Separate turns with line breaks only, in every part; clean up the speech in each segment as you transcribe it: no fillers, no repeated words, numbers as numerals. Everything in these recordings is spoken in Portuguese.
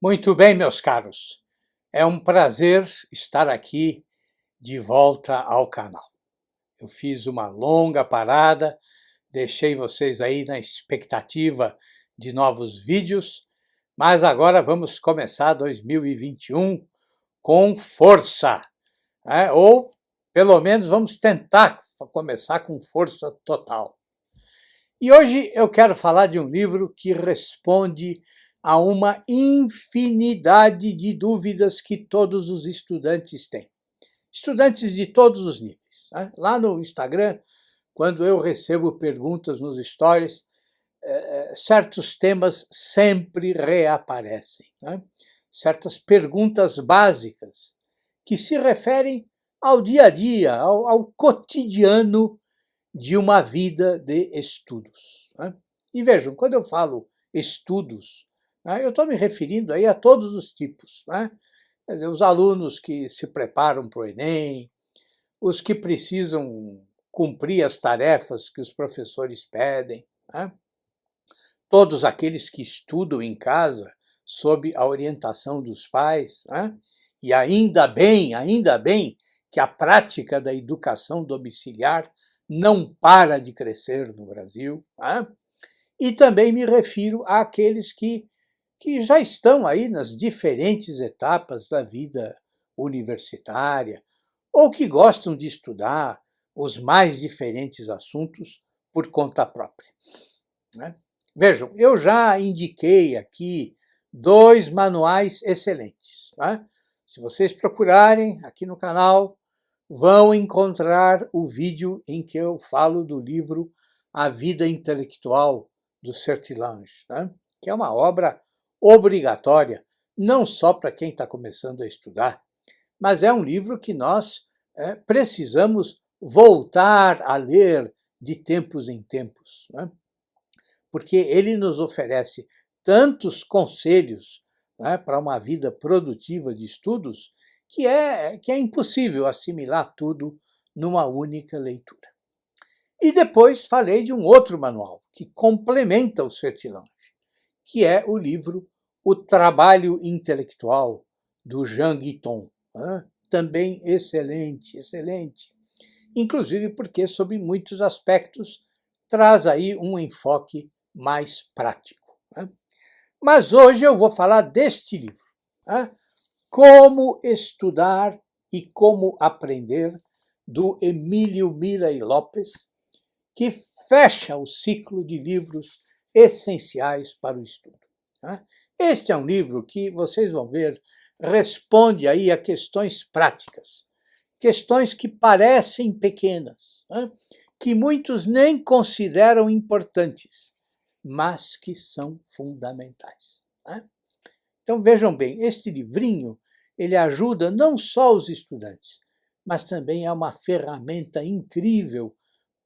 Muito bem, meus caros. É um prazer estar aqui de volta ao canal. Eu fiz uma longa parada, deixei vocês aí na expectativa de novos vídeos, mas agora vamos começar 2021 com força, né? Ou pelo menos vamos tentar começar com força total. E hoje eu quero falar de um livro que responde a uma infinidade de dúvidas que todos os estudantes têm. Estudantes de todos os níveis, né? Lá no Instagram, quando eu recebo perguntas nos stories, certos temas sempre reaparecem, né? Certas perguntas básicas que se referem ao dia a dia, ao cotidiano de uma vida de estudos, né? E vejam, quando eu falo estudos, né, eu estou me referindo aí a todos os tipos, né? Quer dizer, os alunos que se preparam para o Enem, os que precisam cumprir as tarefas que os professores pedem, né? Todos aqueles que estudam em casa sob a orientação dos pais, né? E ainda bem que a prática da educação domiciliar não para de crescer no Brasil, né? E também me refiro àqueles que já estão aí nas diferentes etapas da vida universitária ou que gostam de estudar os mais diferentes assuntos por conta própria, né? Vejam, eu já indiquei aqui 2 manuais excelentes, né? Se vocês procurarem aqui no canal, vão encontrar o vídeo em que eu falo do livro A Vida Intelectual, do Sertillanges, né? Que é uma obra obrigatória, não só para quem está começando a estudar, mas é um livro que nós precisamos voltar a ler de tempos em tempos, né? Porque ele nos oferece tantos conselhos, né, para uma vida produtiva de estudos que é impossível assimilar tudo numa única leitura. E depois falei de um outro manual que complementa o Sertillanges, que é o livro O Trabalho Intelectual, do Jean Guiton, né? Também excelente, excelente. Inclusive porque, sob muitos aspectos, traz aí um enfoque mais prático, né? Mas hoje eu vou falar deste livro, né? Como Estudar e Como Aprender, do Emílio Mirey Lopes, que fecha o ciclo de livros essenciais para o estudo, né? Este é um livro que, vocês vão ver, responde aí a questões práticas, questões que parecem pequenas, né? Que muitos nem consideram importantes, mas que são fundamentais, né? Então vejam bem, este livrinho ele ajuda não só os estudantes, mas também é uma ferramenta incrível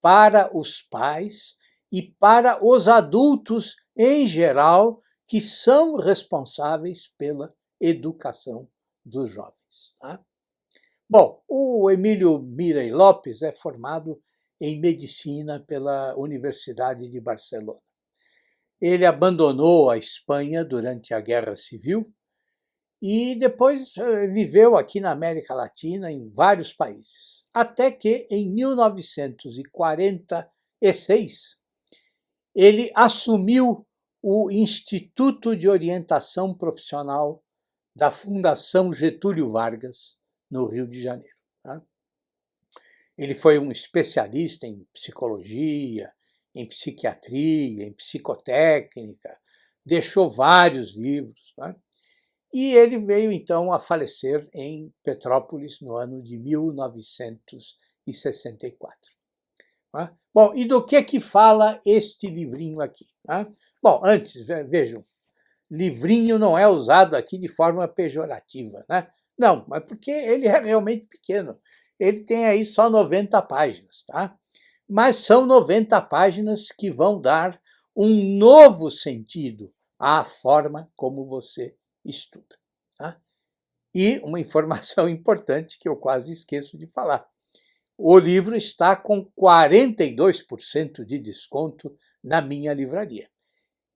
para os pais e para os adultos em geral que são responsáveis pela educação dos jovens, tá? Bom, o Emílio Mirey Lopes é formado em medicina pela Universidade de Barcelona. Ele abandonou a Espanha durante a Guerra Civil e depois viveu aqui na América Latina, em vários países. Até que, em 1946, ele assumiu o Instituto de Orientação Profissional da Fundação Getúlio Vargas, no Rio de Janeiro, tá? Ele foi um especialista em psicologia, em psiquiatria, em psicotécnica, deixou vários livros, né? E ele veio, então, a falecer em Petrópolis no ano de 1964. Né? Bom, e do que fala este livrinho aqui, né? Bom, antes, vejam, livrinho não é usado aqui de forma pejorativa, né? Não, mas porque ele é realmente pequeno. Ele tem aí só 90 páginas, tá? Mas são 90 páginas que vão dar um novo sentido à forma como você estuda, tá? E uma informação importante que eu quase esqueço de falar. O livro está com 42% de desconto na minha livraria.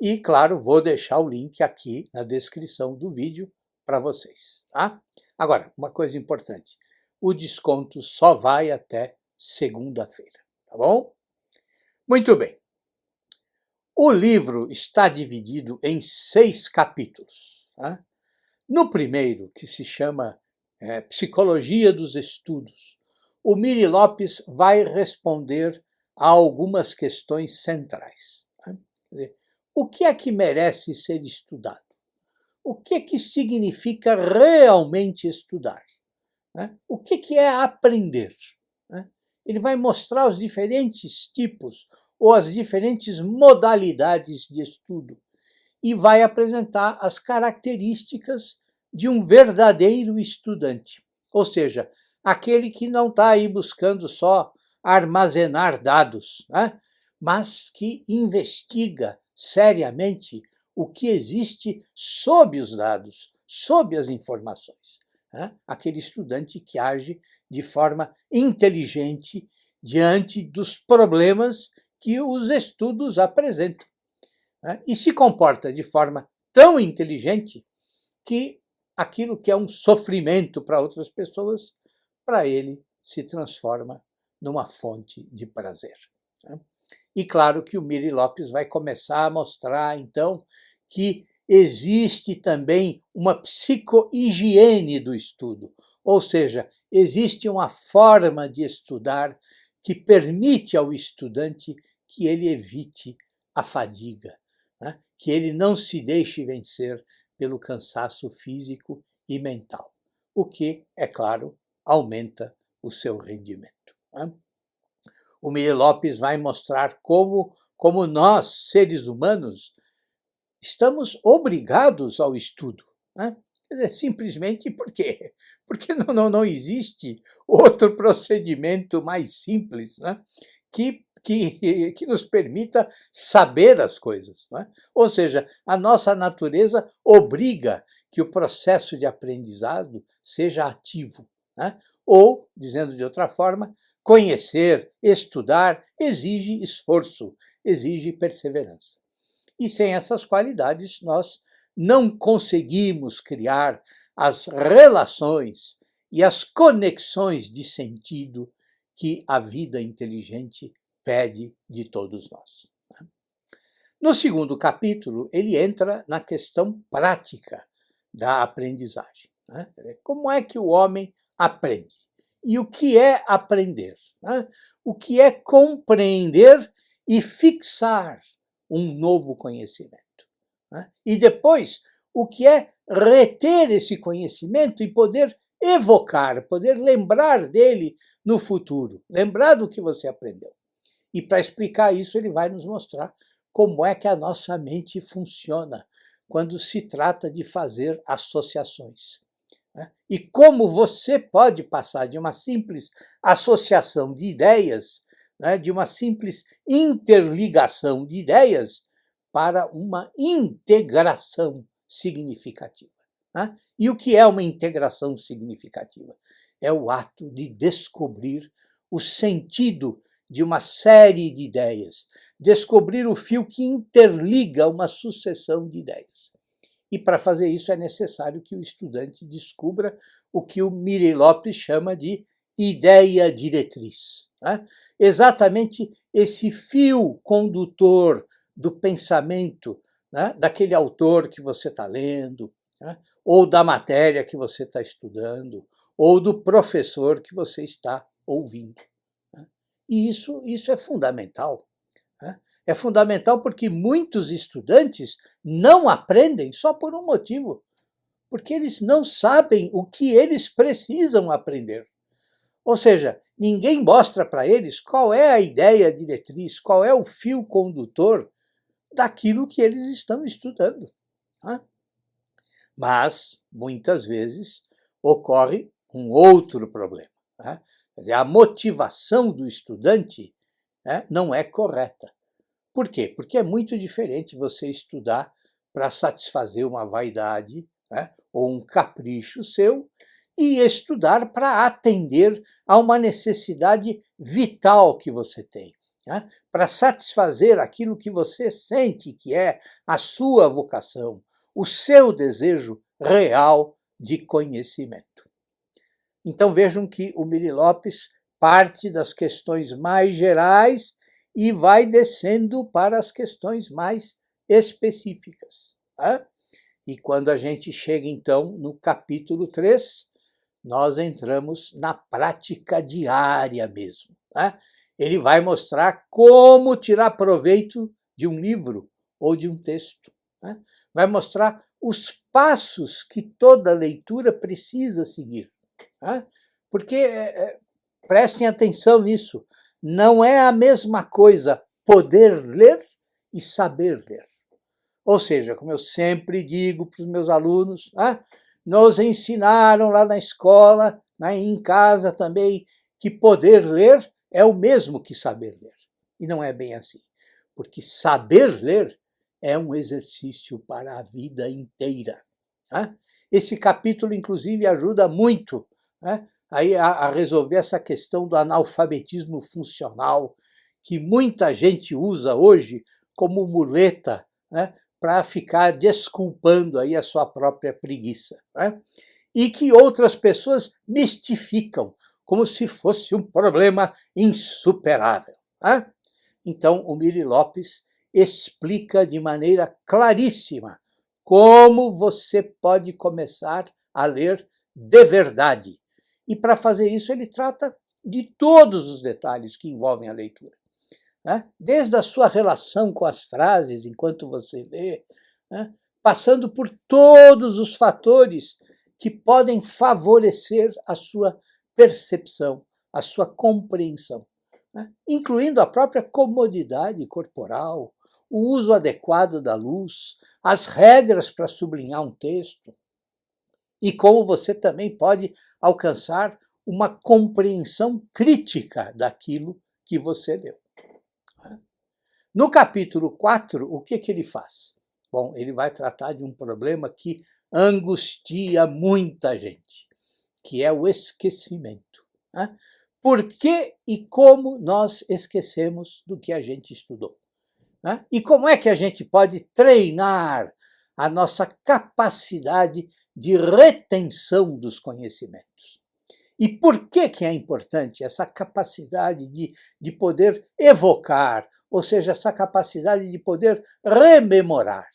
E, claro, vou deixar o link aqui na descrição do vídeo para vocês, tá? Agora, uma coisa importante, o desconto só vai até segunda-feira, tá bom? Muito bem. O livro está dividido em 6 capítulos, tá? No primeiro, que se chama Psicologia dos Estudos, o Miri Lopes vai responder a algumas questões centrais. Tá? O que é que merece ser estudado? O que é que significa realmente estudar? O que é aprender? Ele vai mostrar os diferentes tipos ou as diferentes modalidades de estudo e vai apresentar as características de um verdadeiro estudante, ou seja, aquele que não está aí buscando só armazenar dados, mas que investiga seriamente o que existe sob os dados, sob as informações. Aquele estudante que age de forma inteligente diante dos problemas que os estudos apresentam. E se comporta de forma tão inteligente que aquilo que é um sofrimento para outras pessoas, para ele se transforma numa fonte de prazer. E claro que o Miri Lopes vai começar a mostrar, então, que existe também uma psicohigiene do estudo, ou seja, existe uma forma de estudar que permite ao estudante que ele evite a fadiga, que ele não se deixe vencer pelo cansaço físico e mental, o que, é claro, aumenta o seu rendimento. O Miri Lopes vai mostrar como nós, seres humanos, estamos obrigados ao estudo. Simplesmente porque não existe outro procedimento mais simples que nos permita saber as coisas. Ou seja, a nossa natureza obriga que o processo de aprendizado seja ativo. Ou, dizendo de outra forma, conhecer, estudar, exige esforço, exige perseverança. E sem essas qualidades, nós não conseguimos criar as relações e as conexões de sentido que a vida inteligente pede de todos nós. No segundo capítulo, ele entra na questão prática da aprendizagem. Como é que o homem aprende? E o que é aprender? O que é compreender e fixar um novo conhecimento? E depois, o que é reter esse conhecimento e poder evocar, poder lembrar dele no futuro, lembrar do que você aprendeu. E para explicar isso, ele vai nos mostrar como é que a nossa mente funciona quando se trata de fazer associações. E como você pode passar de uma simples associação de ideias, de uma simples interligação de ideias, para uma integração significativa. E o que é uma integração significativa? É o ato de descobrir o sentido de uma série de ideias, descobrir o fio que interliga uma sucessão de ideias. E para fazer isso é necessário que o estudante descubra o que o Miri Lopes chama de ideia diretriz. Exatamente esse fio condutor do pensamento, daquele autor que você está lendo, ou da matéria que você está estudando, ou do professor que você está ouvindo. E isso é fundamental. É fundamental porque muitos estudantes não aprendem só por um motivo, porque eles não sabem o que eles precisam aprender. Ou seja, ninguém mostra para eles qual é a ideia diretriz, qual é o fio condutor daquilo que eles estão estudando. Mas, muitas vezes, ocorre um outro problema. Quer dizer, a motivação do estudante não é correta. Por quê? Porque é muito diferente você estudar para satisfazer uma vaidade ou um capricho seu e estudar para atender a uma necessidade vital que você tem. né, para satisfazer aquilo que você sente que é a sua vocação, o seu desejo real de conhecimento. Então vejam que o Miri Lopes parte das questões mais gerais e vai descendo para as questões mais específicas. Tá? E quando a gente chega, então, no capítulo 3, nós entramos na prática diária mesmo. Tá? Ele vai mostrar como tirar proveito de um livro ou de um texto. Tá? Vai mostrar os passos que toda leitura precisa seguir. Tá? Porque, prestem atenção nisso, não é a mesma coisa poder ler e saber ler. Ou seja, como eu sempre digo para os meus alunos, nos ensinaram lá na escola, em casa também, que poder ler é o mesmo que saber ler. E não é bem assim. Porque saber ler é um exercício para a vida inteira. Esse capítulo, inclusive, ajuda muito aí a resolver essa questão do analfabetismo funcional, que muita gente usa hoje como muleta, para ficar desculpando aí a sua própria preguiça. E que outras pessoas mistificam, como se fosse um problema insuperável. Então, o Miri Lopes explica de maneira claríssima como você pode começar a ler de verdade. E para fazer isso, ele trata de todos os detalhes que envolvem a leitura. Desde a sua relação com as frases enquanto você lê, passando por todos os fatores que podem favorecer a sua percepção, a sua compreensão, incluindo a própria comodidade corporal, o uso adequado da luz, as regras para sublinhar um texto, e como você também pode alcançar uma compreensão crítica daquilo que você leu. No capítulo 4, o que ele faz? Bom, ele vai tratar de um problema que angustia muita gente, que é o esquecimento. Por que e como nós esquecemos do que a gente estudou? E como é que a gente pode treinar a nossa capacidade de retenção dos conhecimentos? E por que é importante essa capacidade de poder evocar, ou seja, essa capacidade de poder rememorar?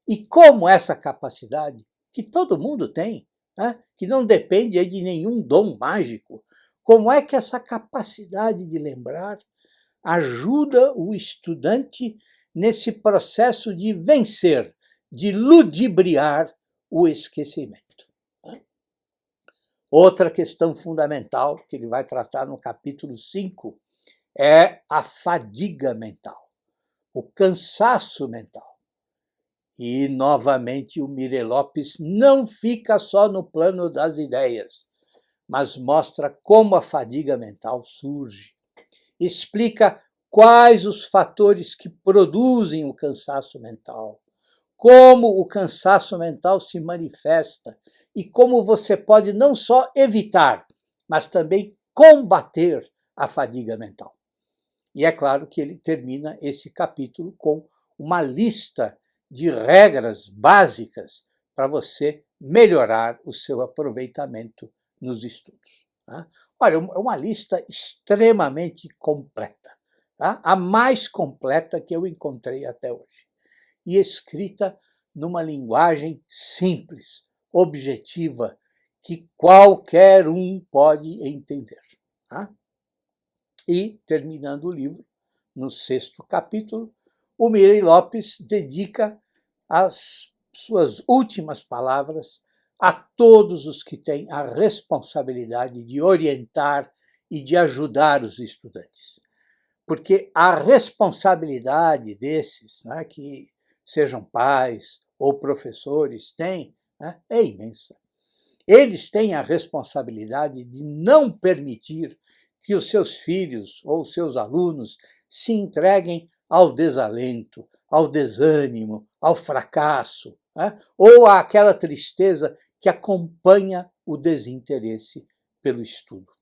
E como essa capacidade, que todo mundo tem, que não depende de nenhum dom mágico, como é que essa capacidade de lembrar ajuda o estudante nesse processo de vencer, de ludibriar o esquecimento? Outra questão fundamental que ele vai tratar no capítulo 5 é a fadiga mental, o cansaço mental. E, novamente, o Miri Lopes não fica só no plano das ideias, mas mostra como a fadiga mental surge. Explica quais os fatores que produzem o cansaço mental, como o cansaço mental se manifesta e como você pode não só evitar, mas também combater a fadiga mental. E é claro que ele termina esse capítulo com uma lista de regras básicas para você melhorar o seu aproveitamento nos estudos. Olha, é uma lista extremamente completa, a mais completa que eu encontrei até hoje, e escrita numa linguagem simples, objetiva, que qualquer um pode entender. E, terminando o livro, no 6º capítulo, o Miri Lopes dedica as suas últimas palavras a todos os que têm a responsabilidade de orientar e de ajudar os estudantes. Porque a responsabilidade desses, que sejam pais ou professores, têm, é imensa. Eles têm a responsabilidade de não permitir que os seus filhos ou seus alunos se entreguem ao desalento, ao desânimo, ao fracasso, ou àquela tristeza que acompanha o desinteresse pelo estudo.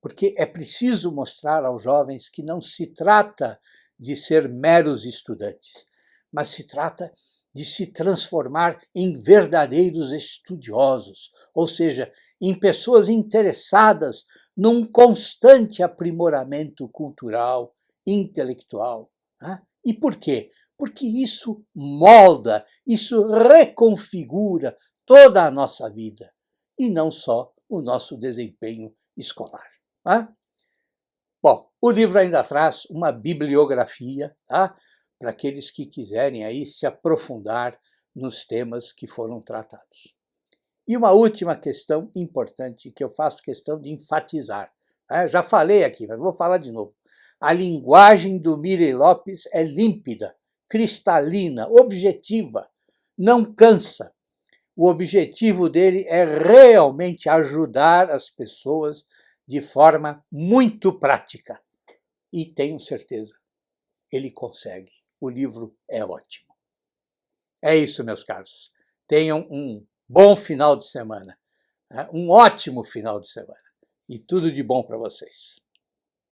porque é preciso mostrar aos jovens que não se trata de ser meros estudantes, mas se trata de se transformar em verdadeiros estudiosos, ou seja, em pessoas interessadas num constante aprimoramento cultural, intelectual. Né? E por quê? Porque isso molda, isso reconfigura toda a nossa vida, e não só o nosso desempenho escolar. Né? Bom, o livro ainda traz uma bibliografia, tá? Para aqueles que quiserem aí se aprofundar nos temas que foram tratados. E uma última questão importante que eu faço questão de enfatizar. Né? Já falei aqui, mas vou falar de novo. A linguagem do Mirei Lopes é límpida, cristalina, objetiva, não cansa. O objetivo dele é realmente ajudar as pessoas de forma muito prática. E tenho certeza, ele consegue. O livro é ótimo. É isso, meus caros. Tenham um bom final de semana, um ótimo final de semana. E tudo de bom para vocês.